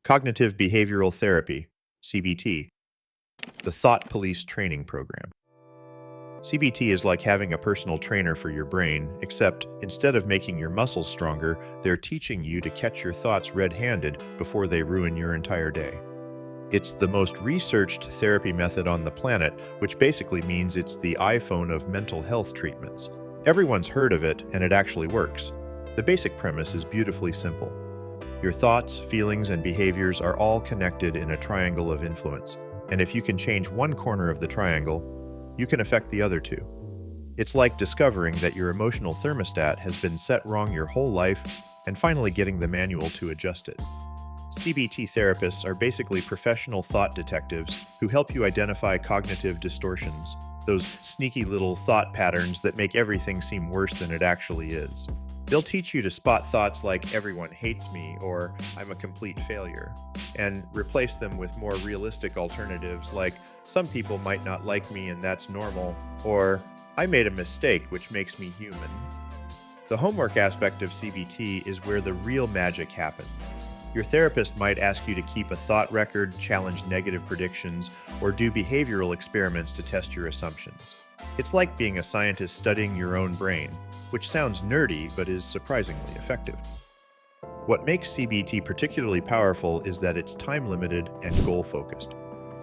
Cognitive Behavioral Therapy, CBT, the Thought Police Training Program. CBT is like having a personal trainer for your brain, except instead of making your muscles stronger, they're teaching you to catch your thoughts red-handed before they ruin your entire day. It's the most researched therapy method on the planet, which basically means it's the iPhone of mental health treatments. Everyone's heard of it, and it actually works. The basic premise is beautifully simple. Your thoughts, feelings, and behaviors are all connected in a triangle of influence, and if you can change one corner of the triangle, you can affect the other two. It's like discovering that your emotional thermostat has been set wrong your whole life and finally getting the manual to adjust it. CBT therapists are basically professional thought detectives who help you identify cognitive distortions, those sneaky little thought patterns that make everything seem worse than it actually is. They'll teach you to spot thoughts like "everyone hates me" or "I'm a complete failure," and replace them with more realistic alternatives like "some people might not like me and that's normal," or "I made a mistake which makes me human." The homework aspect of CBT is where the real magic happens. Your therapist might ask you to keep a thought record, challenge negative predictions, or do behavioral experiments to test your assumptions. It's like being a scientist studying your own brain, which sounds nerdy but is surprisingly effective. What makes CBT particularly powerful is that it's time-limited and goal-focused.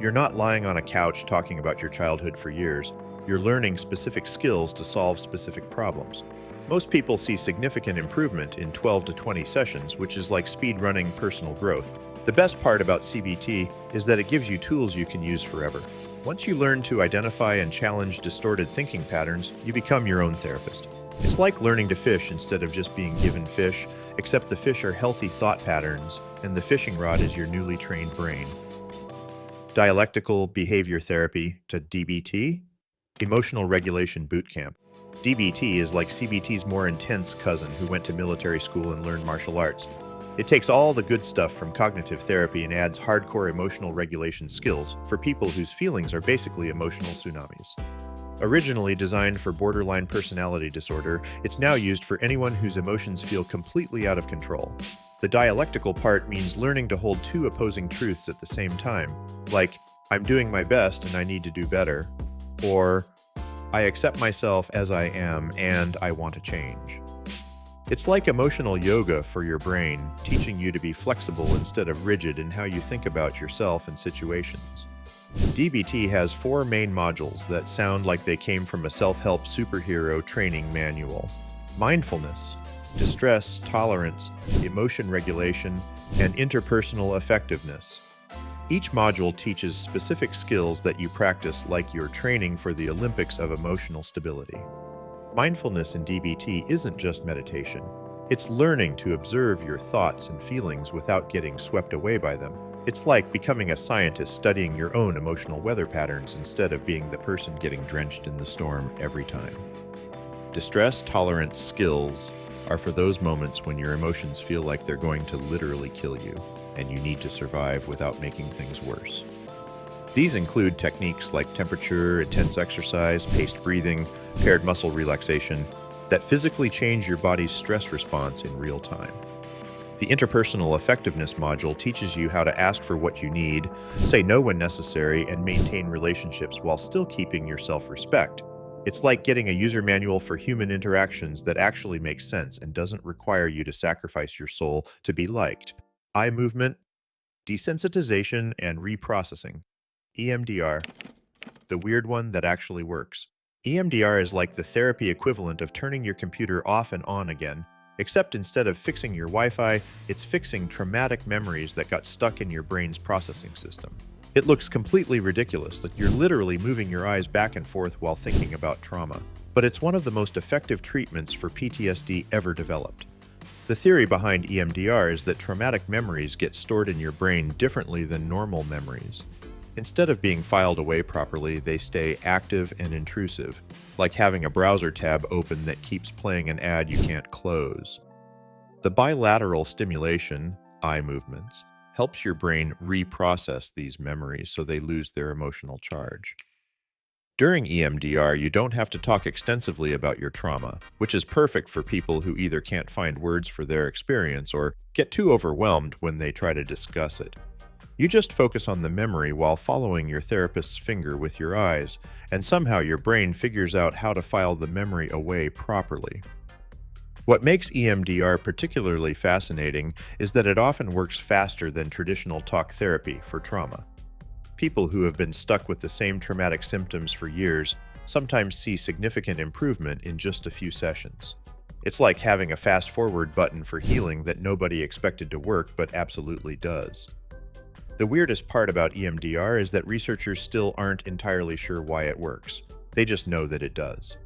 You're not lying on a couch talking about your childhood for years. You're learning specific skills to solve specific problems. Most people see significant improvement in 12 to 20 sessions, which is like speed-running personal growth. The best part about CBT is that it gives you tools you can use forever. Once you learn to identify and challenge distorted thinking patterns, you become your own therapist. It's like learning to fish instead of just being given fish, except the fish are healthy thought patterns, and the fishing rod is your newly trained brain. Dialectical Behavior Therapy, to DBT, Emotional Regulation Bootcamp. DBT is like CBT's more intense cousin who went to military school and learned martial arts. It takes all the good stuff from cognitive therapy and adds hardcore emotional regulation skills for people whose feelings are basically emotional tsunamis. Originally designed for borderline personality disorder, it's now used for anyone whose emotions feel completely out of control. The dialectical part means learning to hold two opposing truths at the same time, like, "I'm doing my best and I need to do better," or "I accept myself as I am and I want to change." It's like emotional yoga for your brain, teaching you to be flexible instead of rigid in how you think about yourself and situations. DBT has 4 main modules that sound like they came from a self-help superhero training manual: mindfulness, distress tolerance, emotion regulation, and interpersonal effectiveness. Each module teaches specific skills that you practice like you're training for the Olympics of emotional stability. Mindfulness in DBT isn't just meditation. It's learning to observe your thoughts and feelings without getting swept away by them. It's like becoming a scientist studying your own emotional weather patterns instead of being the person getting drenched in the storm every time. Distress tolerance skills are for those moments when your emotions feel like they're going to literally kill you, and you need to survive without making things worse. These include techniques like temperature, intense exercise, paced breathing, paired muscle relaxation, that physically change your body's stress response in real time. The interpersonal effectiveness module teaches you how to ask for what you need, say no when necessary, and maintain relationships while still keeping your self-respect. It's like getting a user manual for human interactions that actually makes sense and doesn't require you to sacrifice your soul to be liked. Eye movement, desensitization, and reprocessing. EMDR, the weird one that actually works. EMDR is like the therapy equivalent of turning your computer off and on again, except instead of fixing your Wi-Fi, it's fixing traumatic memories that got stuck in your brain's processing system. It looks completely ridiculous, like you're literally moving your eyes back and forth while thinking about trauma. But it's one of the most effective treatments for PTSD ever developed. The theory behind EMDR is that traumatic memories get stored in your brain differently than normal memories. Instead of being filed away properly, they stay active and intrusive, like having a browser tab open that keeps playing an ad you can't close. The bilateral stimulation, eye movements, helps your brain reprocess these memories so they lose their emotional charge. During EMDR, you don't have to talk extensively about your trauma, which is perfect for people who either can't find words for their experience or get too overwhelmed when they try to discuss it. You just focus on the memory while following your therapist's finger with your eyes, and somehow your brain figures out how to file the memory away properly. What makes EMDR particularly fascinating is that it often works faster than traditional talk therapy for trauma. People who have been stuck with the same traumatic symptoms for years sometimes see significant improvement in just a few sessions. It's like having a fast-forward button for healing that nobody expected to work but absolutely does. The weirdest part about EMDR is that researchers still aren't entirely sure why it works. They just know that it does.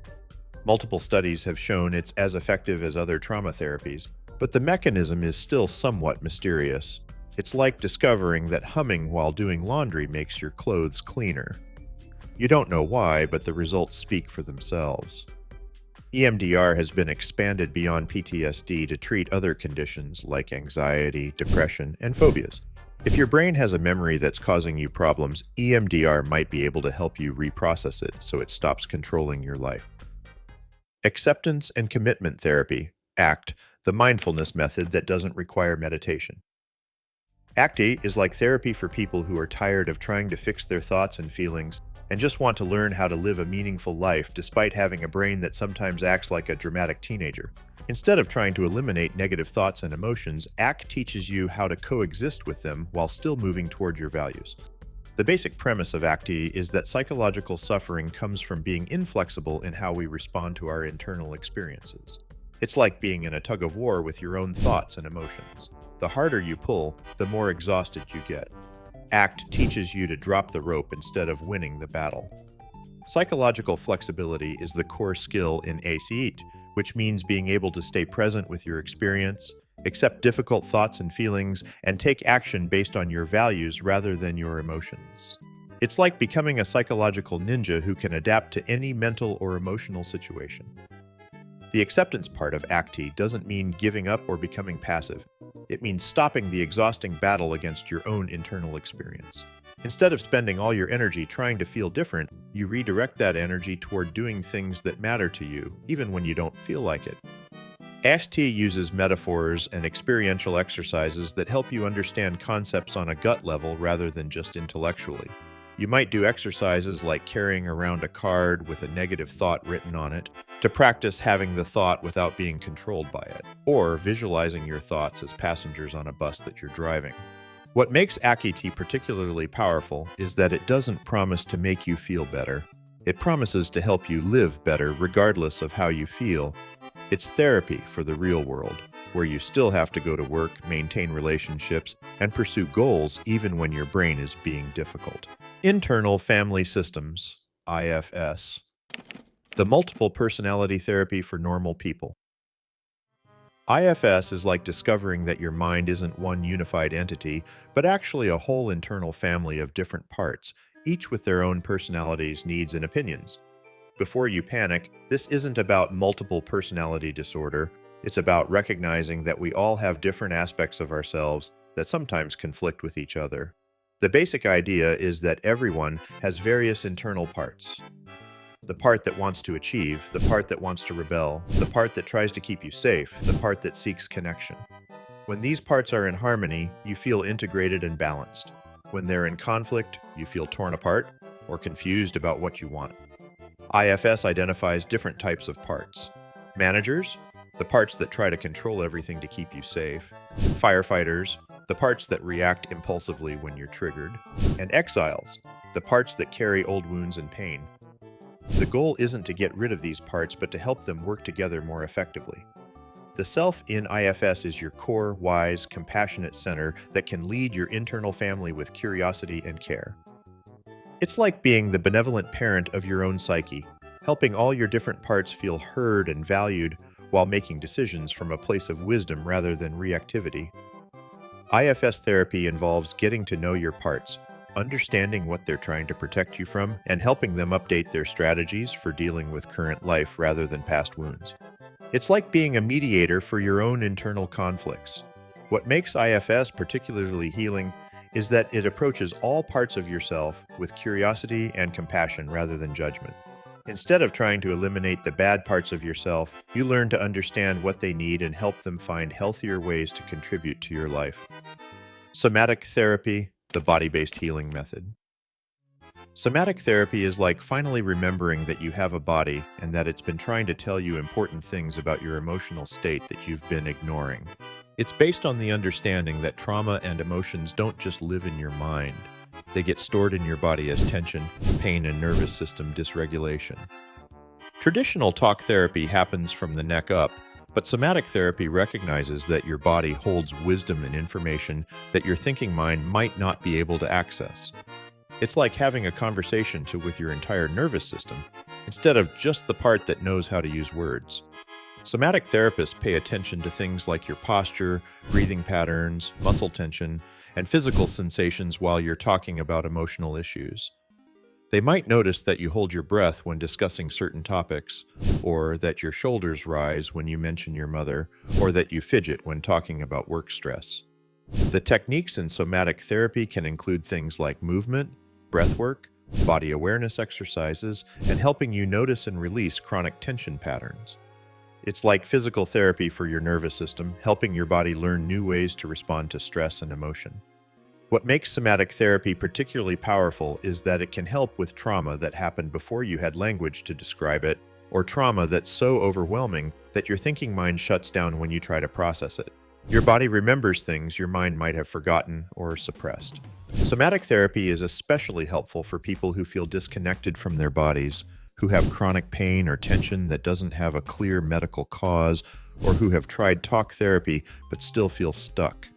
Multiple studies have shown it's as effective as other trauma therapies, but the mechanism is still somewhat mysterious. It's like discovering that humming while doing laundry makes your clothes cleaner. You don't know why, but the results speak for themselves. EMDR has been expanded beyond PTSD to treat other conditions like anxiety, depression, and phobias. If your brain has a memory that's causing you problems, EMDR might be able to help you reprocess it so it stops controlling your life. Acceptance and Commitment Therapy, ACT, the mindfulness method that doesn't require meditation. ACT is like therapy for people who are tired of trying to fix their thoughts and feelings and just want to learn how to live a meaningful life despite having a brain that sometimes acts like a dramatic teenager. Instead of trying to eliminate negative thoughts and emotions, ACT teaches you how to coexist with them while still moving toward your values. The basic premise of ACT is that psychological suffering comes from being inflexible in how we respond to our internal experiences. It's like being in a tug of war with your own thoughts and emotions. The harder you pull, the more exhausted you get. ACT teaches you to drop the rope instead of winning the battle. Psychological flexibility is the core skill in ACT, which means being able to stay present with your experience, accept difficult thoughts and feelings, and take action based on your values rather than your emotions. It's like becoming a psychological ninja who can adapt to any mental or emotional situation. The acceptance part of ACT doesn't mean giving up or becoming passive. It means stopping the exhausting battle against your own internal experience. Instead of spending all your energy trying to feel different, you redirect that energy toward doing things that matter to you, even when you don't feel like it. ACT uses metaphors and experiential exercises that help you understand concepts on a gut level rather than just intellectually. You might do exercises like carrying around a card with a negative thought written on it to practice having the thought without being controlled by it, or visualizing your thoughts as passengers on a bus that you're driving. What makes ACT particularly powerful is that it doesn't promise to make you feel better. It promises to help you live better regardless of how you feel. It's therapy for the real world, where you still have to go to work, maintain relationships, and pursue goals even when your brain is being difficult. Internal Family Systems, IFS. The Multiple Personality Therapy for Normal People. IFS is like discovering that your mind isn't one unified entity, but actually a whole internal family of different parts, each with their own personalities, needs, and opinions. Before you panic, this isn't about multiple personality disorder. It's about recognizing that we all have different aspects of ourselves that sometimes conflict with each other. The basic idea is that everyone has various internal parts. The part that wants to achieve, the part that wants to rebel, the part that tries to keep you safe, the part that seeks connection. When these parts are in harmony, you feel integrated and balanced. When they're in conflict, you feel torn apart or confused about what you want. IFS identifies different types of parts. Managers, the parts that try to control everything to keep you safe. Firefighters, the parts that react impulsively when you're triggered. And exiles, the parts that carry old wounds and pain. The goal isn't to get rid of these parts, but to help them work together more effectively. The self in IFS is your core, wise, compassionate center that can lead your internal family with curiosity and care. It's like being the benevolent parent of your own psyche, helping all your different parts feel heard and valued while making decisions from a place of wisdom rather than reactivity. IFS therapy involves getting to know your parts, understanding what they're trying to protect you from, and helping them update their strategies for dealing with current life rather than past wounds. It's like being a mediator for your own internal conflicts. What makes IFS particularly healing is that it approaches all parts of yourself with curiosity and compassion rather than judgment. Instead of trying to eliminate the bad parts of yourself, you learn to understand what they need and help them find healthier ways to contribute to your life. Somatic therapy, the body-based healing method. Somatic therapy is like finally remembering that you have a body and that it's been trying to tell you important things about your emotional state that you've been ignoring. It's based on the understanding that trauma and emotions don't just live in your mind. They get stored in your body as tension, pain, and nervous system dysregulation. Traditional talk therapy happens from the neck up, but somatic therapy recognizes that your body holds wisdom and information that your thinking mind might not be able to access. It's like having a conversation with your entire nervous system, instead of just the part that knows how to use words. Somatic therapists pay attention to things like your posture, breathing patterns, muscle tension, and physical sensations while you're talking about emotional issues. They might notice that you hold your breath when discussing certain topics, or that your shoulders rise when you mention your mother, or that you fidget when talking about work stress. The techniques in somatic therapy can include things like movement, breath work, body awareness exercises, and helping you notice and release chronic tension patterns. It's like physical therapy for your nervous system, helping your body learn new ways to respond to stress and emotion. What makes somatic therapy particularly powerful is that it can help with trauma that happened before you had language to describe it, or trauma that's so overwhelming that your thinking mind shuts down when you try to process it. Your body remembers things your mind might have forgotten or suppressed. Somatic therapy is especially helpful for people who feel disconnected from their bodies, who have chronic pain or tension that doesn't have a clear medical cause, or who have tried talk therapy but still feel stuck.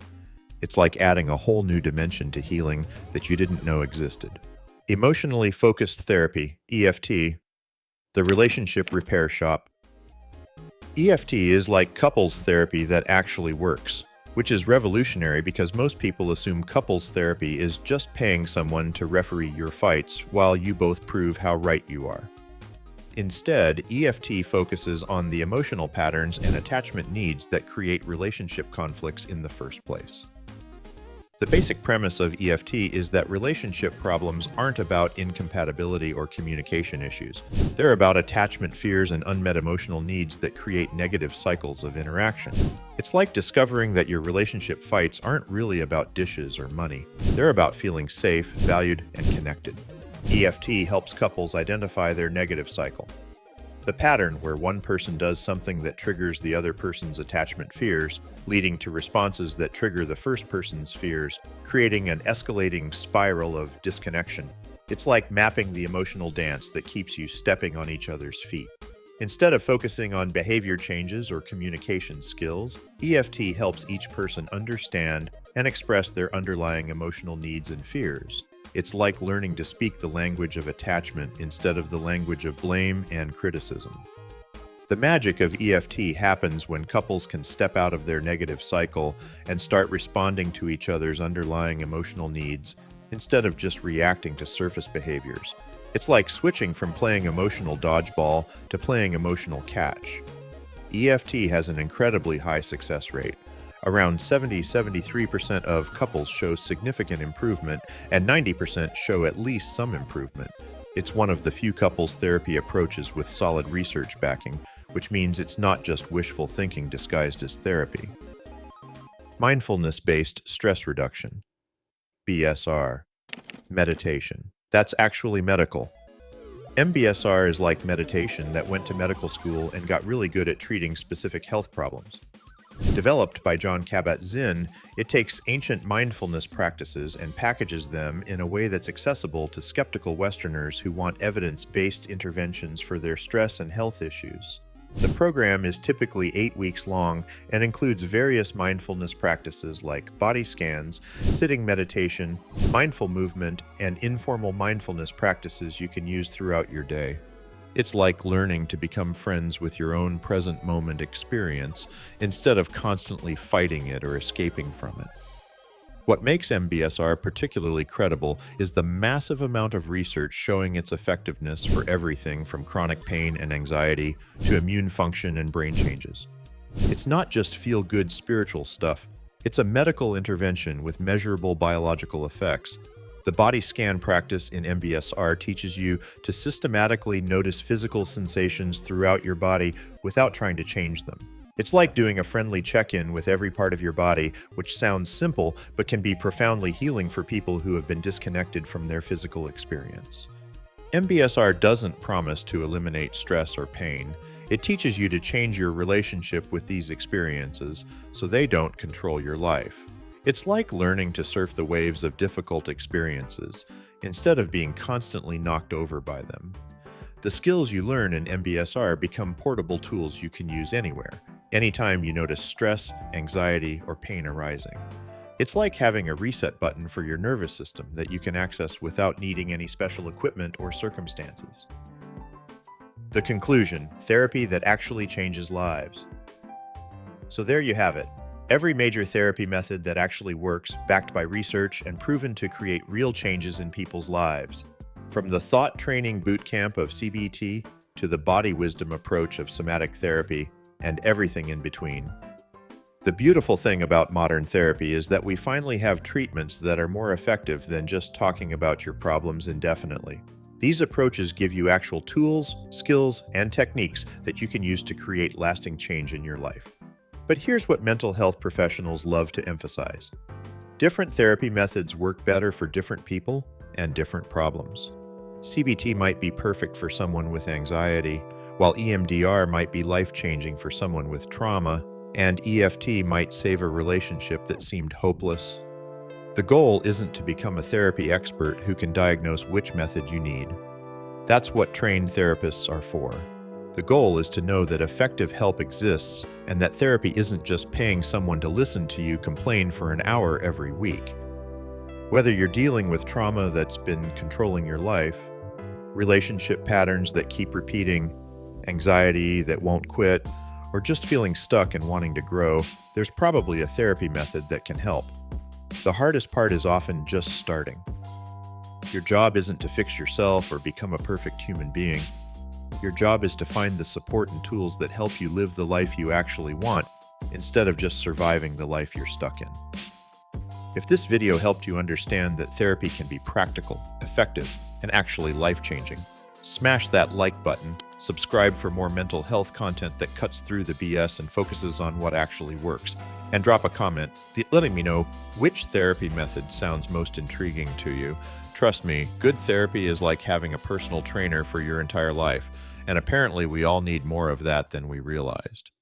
It's like adding a whole new dimension to healing that you didn't know existed. Emotionally focused therapy, EFT, the relationship repair shop. EFT is like couples therapy that actually works, which is revolutionary because most people assume couples therapy is just paying someone to referee your fights while you both prove how right you are. Instead, EFT focuses on the emotional patterns and attachment needs that create relationship conflicts in the first place. The basic premise of EFT is that relationship problems aren't about incompatibility or communication issues. They're about attachment fears and unmet emotional needs that create negative cycles of interaction. It's like discovering that your relationship fights aren't really about dishes or money. They're about feeling safe, valued, and connected. EFT helps couples identify their negative cycle. The pattern where one person does something that triggers the other person's attachment fears, leading to responses that trigger the first person's fears, creating an escalating spiral of disconnection. It's like mapping the emotional dance that keeps you stepping on each other's feet. Instead of focusing on behavior changes or communication skills, EFT helps each person understand and express their underlying emotional needs and fears. It's like learning to speak the language of attachment instead of the language of blame and criticism. The magic of EFT happens when couples can step out of their negative cycle and start responding to each other's underlying emotional needs instead of just reacting to surface behaviors. It's like switching from playing emotional dodgeball to playing emotional catch. EFT has an incredibly high success rate. Around 70–73% of couples show significant improvement, and 90% show at least some improvement. It's one of the few couples therapy approaches with solid research backing, which means it's not just wishful thinking disguised as therapy. Mindfulness-based stress reduction, BSR, meditation. That's actually medical. MBSR is like meditation that went to medical school and got really good at treating specific health problems. Developed by Jon Kabat-Zinn, it takes ancient mindfulness practices and packages them in a way that's accessible to skeptical Westerners who want evidence-based interventions for their stress and health issues. The program is typically 8 weeks long and includes various mindfulness practices like body scans, sitting meditation, mindful movement, and informal mindfulness practices you can use throughout your day. It's like learning to become friends with your own present moment experience instead of constantly fighting it or escaping from it. What makes MBSR particularly credible is the massive amount of research showing its effectiveness for everything from chronic pain and anxiety to immune function and brain changes. It's not just feel-good spiritual stuff, It's a medical intervention with measurable biological effects. The body scan practice in MBSR teaches you to systematically notice physical sensations throughout your body without trying to change them. It's like doing a friendly check-in with every part of your body, which sounds simple but can be profoundly healing for people who have been disconnected from their physical experience. MBSR doesn't promise to eliminate stress or pain. It teaches you to change your relationship with these experiences so they don't control your life. It's like learning to surf the waves of difficult experiences instead of being constantly knocked over by them. The skills you learn in MBSR become portable tools you can use anywhere, anytime you notice stress, anxiety, or pain arising. It's like having a reset button for your nervous system that you can access without needing any special equipment or circumstances. The conclusion: therapy that actually changes lives. So there you have it. Every major therapy method that actually works, backed by research and proven to create real changes in people's lives. From the thought training bootcamp of CBT to the body wisdom approach of somatic therapy and everything in between. The beautiful thing about modern therapy is that we finally have treatments that are more effective than just talking about your problems indefinitely. These approaches give you actual tools, skills, and techniques that you can use to create lasting change in your life. But here's what mental health professionals love to emphasize. Different therapy methods work better for different people and different problems. CBT might be perfect for someone with anxiety, while EMDR might be life-changing for someone with trauma, and EFT might save a relationship that seemed hopeless. The goal isn't to become a therapy expert who can diagnose which method you need. That's what trained therapists are for. The goal is to know that effective help exists and that therapy isn't just paying someone to listen to you complain for an hour every week. Whether you're dealing with trauma that's been controlling your life, relationship patterns that keep repeating, anxiety that won't quit, or just feeling stuck and wanting to grow, there's probably a therapy method that can help. The hardest part is often just starting. Your job isn't to fix yourself or become a perfect human being. Your job is to find the support and tools that help you live the life you actually want, instead of just surviving the life you're stuck in. If this video helped you understand that therapy can be practical, effective, and actually life-changing, smash that like button, subscribe for more mental health content that cuts through the BS and focuses on what actually works, and drop a comment letting me know which therapy method sounds most intriguing to you. Trust me, good therapy is like having a personal trainer for your entire life, and apparently we all need more of that than we realized.